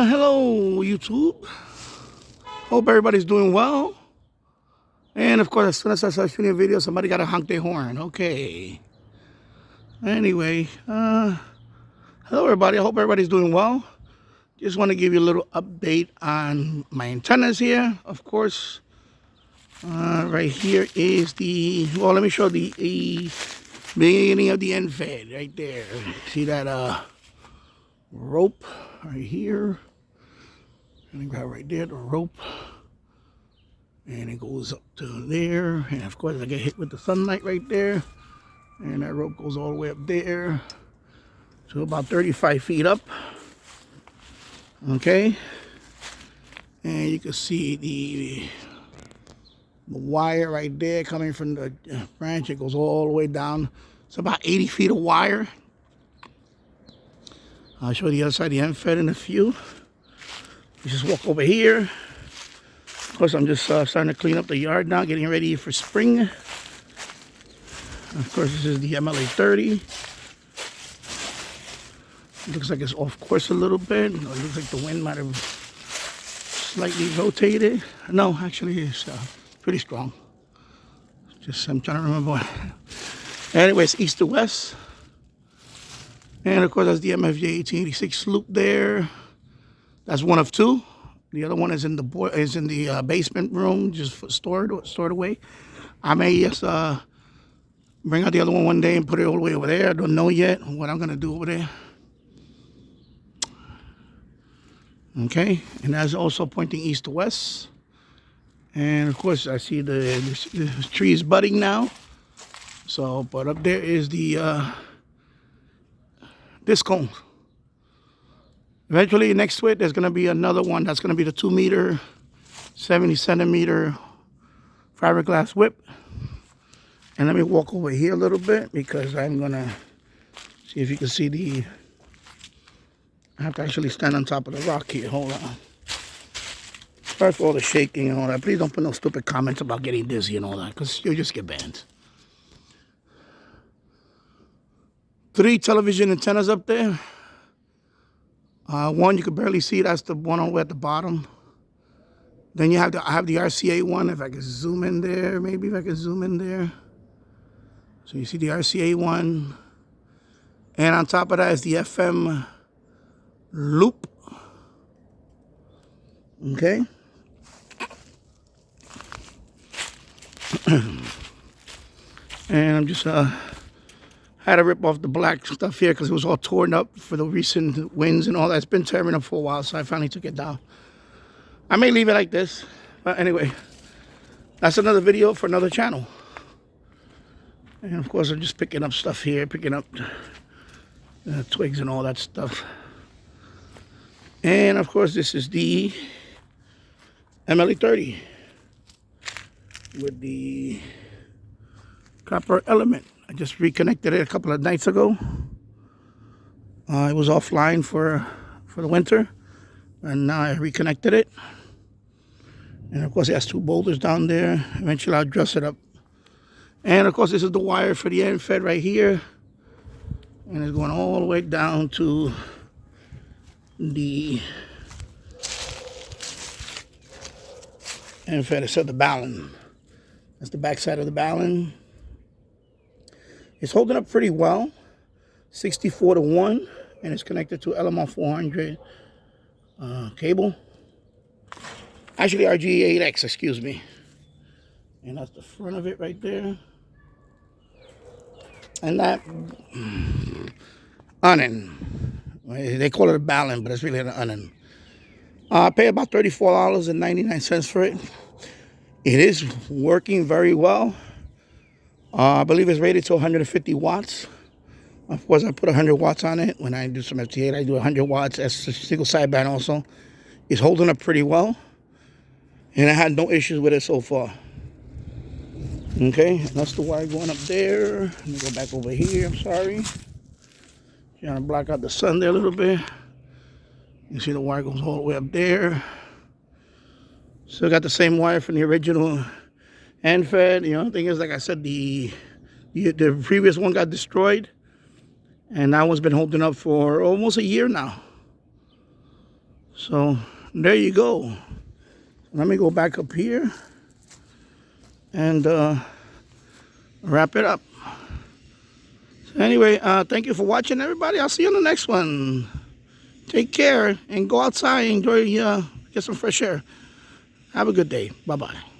Hello, YouTube. Hope everybody's doing well. And of course, as soon as I start shooting a video, somebody got to honk their horn. Okay. Anyway, hello, everybody. I hope everybody's doing well. Just want to give you a little update on my antennas here. Of course, right here is the, well, let me show the beginning of the end fed right there. See that rope right here? And I got right there the rope, and it goes up to there, and of course I get hit with the sunlight right there, and that rope goes all the way up there to about 35 feet up. Okay, and you can see the wire right there coming from the branch. It goes all the way down. It's about 80 feet of wire. I'll show the other side of the end fed in a few. You just walk over here. Of course, I'm just starting to clean up the yard now, getting ready for spring. Of course, this is the MLA30. It looks like it's off course a little bit. It looks like the wind might have slightly rotated. No, actually, it's pretty strong. Just, I'm trying to remember what. Anyway, it's east to west. And of course, that's the MFJ 1886 loop there. That's one of two. The other one is in the basement room, just stored away. I may just bring out the other one day and put it all the way over there. I don't know yet what I'm gonna do over there. Okay, and that's also pointing east to west. And of course, I see the trees budding now. So, but up there is the this cone. Eventually, next to it, there's going to be another one. That's going to be the 2 meter, 70 centimeter fiberglass whip. And let me walk over here a little bit because I'm going to see if you can see the... I have to actually stand on top of the rock here. Hold on. Sorry for all the shaking and all that. Please don't put no stupid comments about getting dizzy and all that, because you'll just get banned. 3 television antennas up there. One you can barely see. That's the one all the way at the bottom. Then you have I have the RCA one. If I can zoom in there, maybe if I can zoom in there. So you see the RCA one, and on top of that is the FM loop. Okay. And I'm just had to rip off the black stuff here because it was all torn up for the recent winds and all that. It's been tearing up for a while, so I finally took it down. I may leave it like this, but anyway, that's another video for another channel. And of course, I'm just picking up stuff here, picking up twigs and all that stuff. And of course, this is the MLA30 with the copper element. I just reconnected it a couple of nights ago. It was offline for the winter, and now I reconnected it. And of course, it has 2 boulders down there. Eventually, I'll dress it up. And of course, this is the wire for the end fed right here, and it's going all the way down to the end fed. It said the Balun. That's the back side of the Balun. It's holding up pretty well, 64-1, and it's connected to LMR 400 cable. Actually, RG8X, excuse me. And that's the front of it right there. And that onion, they call it a Balun, but it's really an onion. I pay about $34.99 for it. It is working very well. I believe it's rated to 150 watts. Of course, I put 100 watts on it. When I do some FT8, I do 100 watts. That's a single sideband also. It's holding up pretty well. And I had no issues with it so far. Okay, that's the wire going up there. Let me go back over here, I'm sorry. Trying to block out the sun there a little bit. You see the wire goes all the way up there. Still got the same wire from the original end fed. You know, the thing is, like I said, the previous one got destroyed, and that one's been holding up for almost a year now. So there you go. Let me go back up here and wrap it up. So anyway, thank you for watching, everybody. I'll see you on the next one. Take care and go outside and enjoy, get some fresh air. Have a good day. Bye-bye.